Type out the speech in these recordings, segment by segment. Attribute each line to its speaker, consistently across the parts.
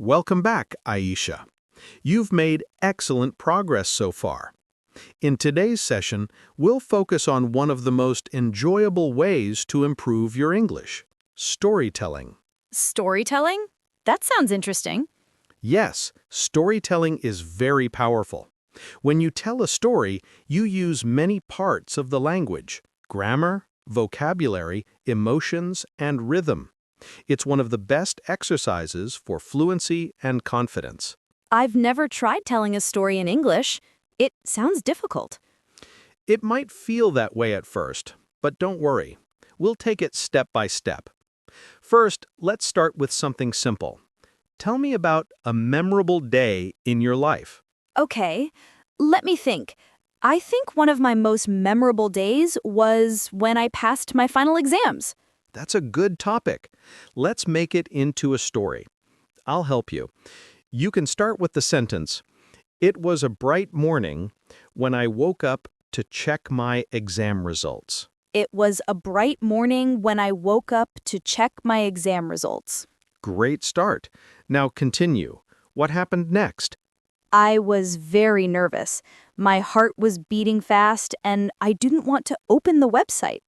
Speaker 1: Welcome back, Aisha. You've made excellent progress so far. In today's session, we'll focus on one of the most enjoyable ways to improve your English, storytelling.
Speaker 2: Storytelling? That sounds interesting.
Speaker 1: Yes, storytelling is very powerful. When you tell a story, you use many parts of the language: grammar, vocabulary, emotions, and rhythm. It's one of the best exercises for fluency and confidence.
Speaker 2: I've never tried telling a story in English. It sounds difficult.
Speaker 1: It might feel that way at first, but don't worry. We'll take it step by step. First, let's start with something simple. Tell me about a memorable day in your life.
Speaker 2: Okay, let me think. I think one of my most memorable days was when I passed my final exams.
Speaker 1: That's a good topic. Let's make it into a story. I'll help you. You can start with the sentence, "It was a bright morning when I woke up to check my exam results."
Speaker 2: It was a bright morning when I woke up to check my exam results.
Speaker 1: Great start. Now continue. What happened next?
Speaker 2: I was very nervous. My heart was beating fast, and I didn't want to open the website.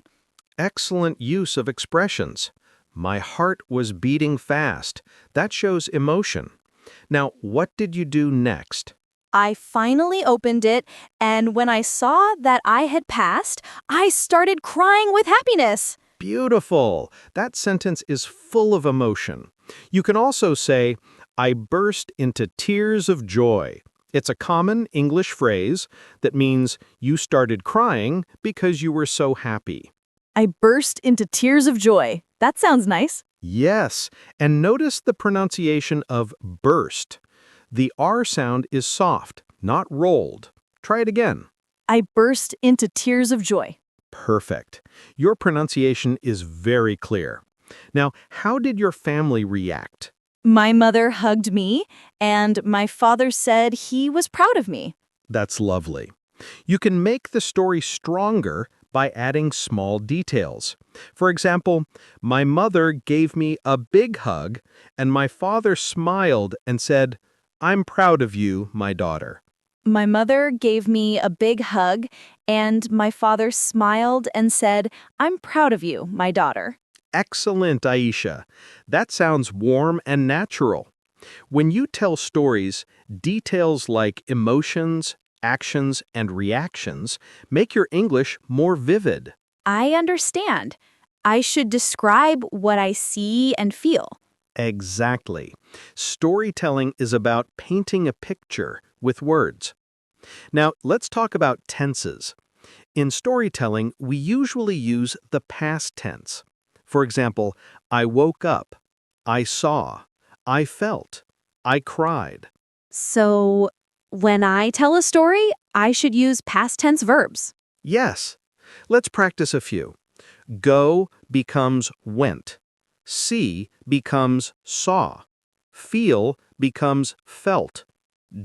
Speaker 1: Excellent use of expressions. My heart was beating fast. That shows emotion. Now, what did you do next?
Speaker 2: I finally opened it, and when I saw that I had passed, I started crying with happiness.
Speaker 1: Beautiful. That sentence is full of emotion. You can also say, "I burst into tears of joy." It's a common English phrase that means you started crying because you were so happy.
Speaker 2: I burst into tears of joy. That sounds nice.
Speaker 1: Yes, and notice the pronunciation of burst. The R sound is soft, not rolled. Try it again.
Speaker 2: I burst into tears of joy.
Speaker 1: Perfect. Your pronunciation is very clear. Now, how did your family react?
Speaker 2: My mother hugged me, and my father said he was proud of me.
Speaker 1: That's lovely. You can make the story stronger by adding small details. For example, my mother gave me a big hug, and my father smiled and said, "I'm proud of you, my daughter."
Speaker 2: My mother gave me a big hug, and my father smiled and said, "I'm proud of you, my daughter."
Speaker 1: Excellent, Aisha. That sounds warm and natural. When you tell stories, details like emotions, actions, and reactions make your English more vivid.
Speaker 2: I understand. I should describe what I see and feel.
Speaker 1: Exactly. Storytelling is about painting a picture with words. Now, let's talk about tenses. In storytelling, we usually use the past tense. For example, I woke up, I saw, I felt, I cried.
Speaker 2: So, when I tell a story, I should use past tense verbs.
Speaker 1: Yes. Let's practice a few. Go becomes went. See becomes saw. Feel becomes felt.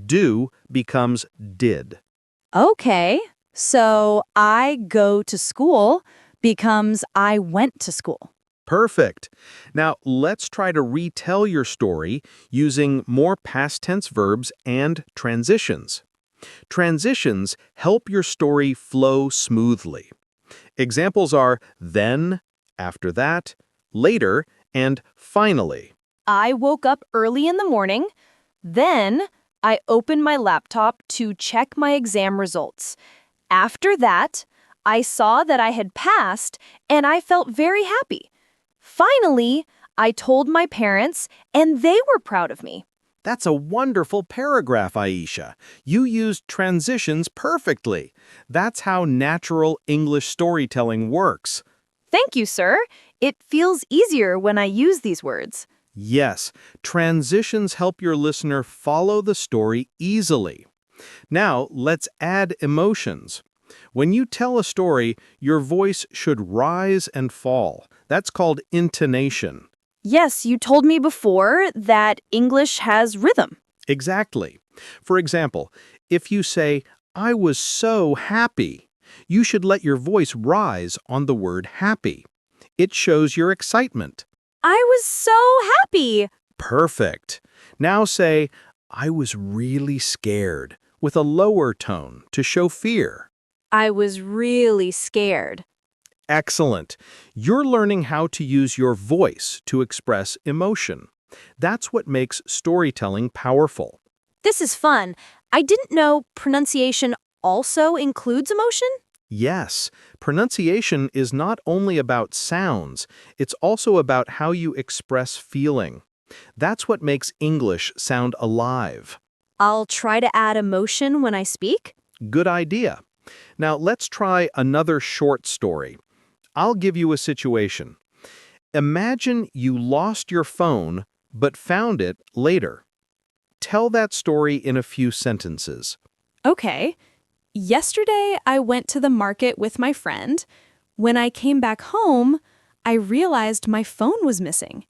Speaker 1: Do becomes did.
Speaker 2: Okay, so I go to school becomes I went to school.
Speaker 1: Perfect. Now, let's try to retell your story using more past tense verbs and transitions. Transitions help your story flow smoothly. Examples are then, after that, later, and finally.
Speaker 2: I woke up early in the morning. Then I opened my laptop to check my exam results. After that, I saw that I had passed and I felt very happy. Finally, I told my parents and they were proud of me.
Speaker 1: That's a wonderful paragraph, Aisha. You used transitions perfectly. That's how natural English storytelling works.
Speaker 2: Thank you, sir. It feels easier when I use these words.
Speaker 1: Yes, transitions help your listener follow the story easily. Now, let's add emotions. When you tell a story, your voice should rise and fall. That's called intonation.
Speaker 2: Yes, you told me before that English has rhythm.
Speaker 1: Exactly. For example, if you say, "I was so happy," you should let your voice rise on the word happy. It shows your excitement.
Speaker 2: I was so happy.
Speaker 1: Perfect. Now say, I was really scared, with a lower tone to show fear.
Speaker 2: I was really scared.
Speaker 1: Excellent. You're learning how to use your voice to express emotion. That's what makes storytelling powerful.
Speaker 2: This is fun. I didn't know pronunciation also includes emotion.
Speaker 1: Yes, pronunciation is not only about sounds, it's also about how you express feeling. That's what makes English sound alive.
Speaker 2: I'll try to add emotion when I speak.
Speaker 1: Good idea. Now let's try another short story. I'll give you a situation. Imagine you lost your phone but found it later. Tell that story in a few sentences.
Speaker 2: Okay. Yesterday, I went to the market with my friend. When I came back home, I realized my phone was missing.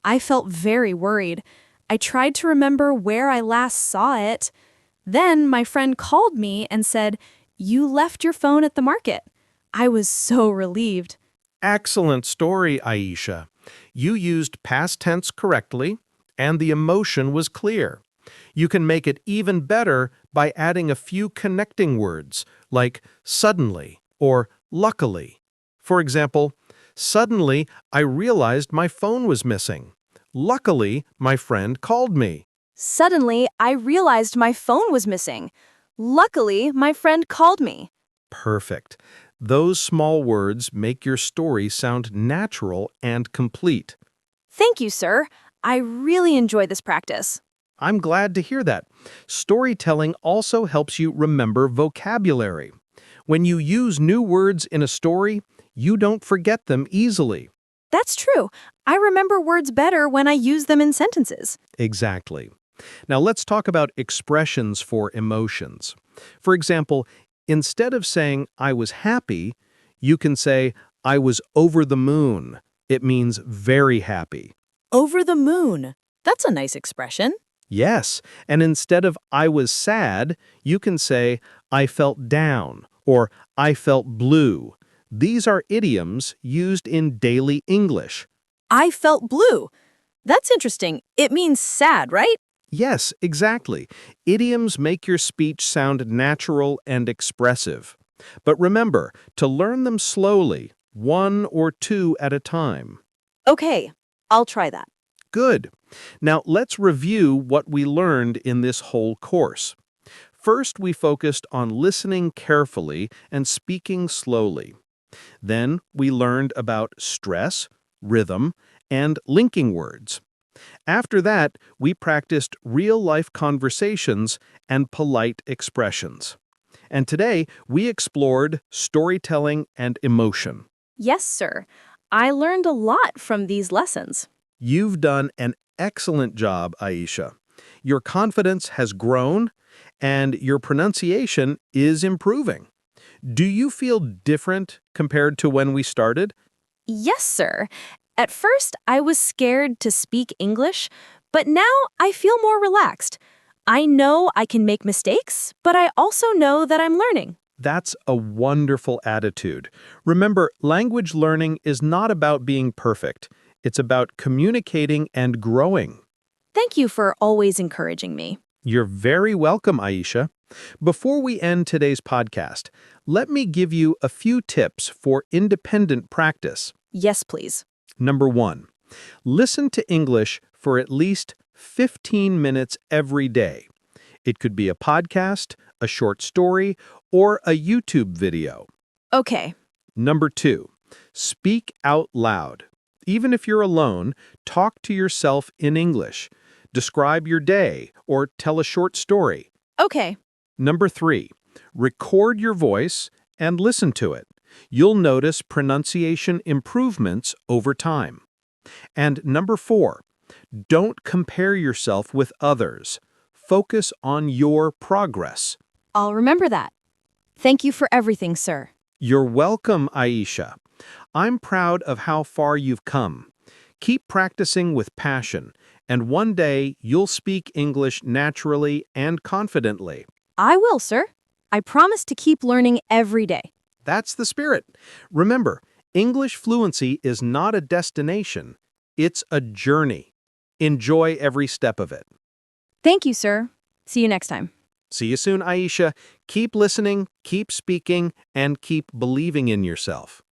Speaker 2: I felt very worried. I tried to remember where I last saw it. Then my friend called me and said, "You left your phone at the market." I was so relieved.
Speaker 1: Excellent story, Aisha. You used past tense correctly, and the emotion was clear. You can make it even better by adding a few connecting words, like suddenly or luckily. For example, suddenly I realized my phone was missing. Luckily, my friend called me.
Speaker 2: Suddenly, I realized my phone was missing. Luckily, my friend called me.
Speaker 1: Perfect. Those small words make your story sound natural and complete.
Speaker 2: Thank you, sir. I really enjoyed this practice.
Speaker 1: I'm glad to hear that. Storytelling also helps you remember vocabulary. When you use new words in a story, you don't forget them easily.
Speaker 2: That's true. I remember words better when I use them in sentences.
Speaker 1: Exactly. Now let's talk about expressions for emotions. For example, instead of saying, I was happy, you can say, I was over the moon. It means very happy.
Speaker 2: Over the moon. That's a nice expression.
Speaker 1: Yes, and instead of I was sad, you can say I felt down or I felt blue. These are idioms used in daily English.
Speaker 2: I felt blue. That's interesting. It means sad, right?
Speaker 1: Yes, exactly. Idioms make your speech sound natural and expressive. But remember to learn them slowly, one or two at a time.
Speaker 2: Okay, I'll try that.
Speaker 1: Good. Now let's review what we learned in this whole course. First, we focused on listening carefully and speaking slowly. Then, we learned about stress, rhythm, and linking words. After that, we practiced real-life conversations and polite expressions. And today, we explored storytelling and emotion.
Speaker 2: Yes, sir. I learned a lot from these lessons.
Speaker 1: You've done an excellent job, Aisha. Your confidence has grown, and your pronunciation is improving. Do you feel different compared to when we started?
Speaker 2: Yes, sir. At first, I was scared to speak English, but now I feel more relaxed. I know I can make mistakes, but I also know that I'm learning.
Speaker 1: That's a wonderful attitude. Remember, language learning is not about being perfect. It's about communicating and growing.
Speaker 2: Thank you for always encouraging me.
Speaker 1: You're very welcome, Aisha. Before we end today's podcast, let me give you a few tips for independent practice.
Speaker 2: Yes, please.
Speaker 1: Number 1, listen to English for at least 15 minutes every day. It could be a podcast, a short story, or a YouTube video.
Speaker 2: Okay.
Speaker 1: Number 2, speak out loud. Even if you're alone, talk to yourself in English. Describe your day or tell a short story.
Speaker 2: Okay.
Speaker 1: Number 3, record your voice and listen to it. You'll notice pronunciation improvements over time. And number 4, don't compare yourself with others. Focus on your progress.
Speaker 2: I'll remember that. Thank you for everything, sir.
Speaker 1: You're welcome, Aisha. I'm proud of how far you've come. Keep practicing with passion, and one day you'll speak English naturally and confidently.
Speaker 2: I will, sir. I promise to keep learning every day.
Speaker 1: That's the spirit. Remember, English fluency is not a destination, it's a journey. Enjoy every step of it.
Speaker 2: Thank you, sir. See you next time.
Speaker 1: See you soon, Aisha. Keep listening, keep speaking, and keep believing in yourself.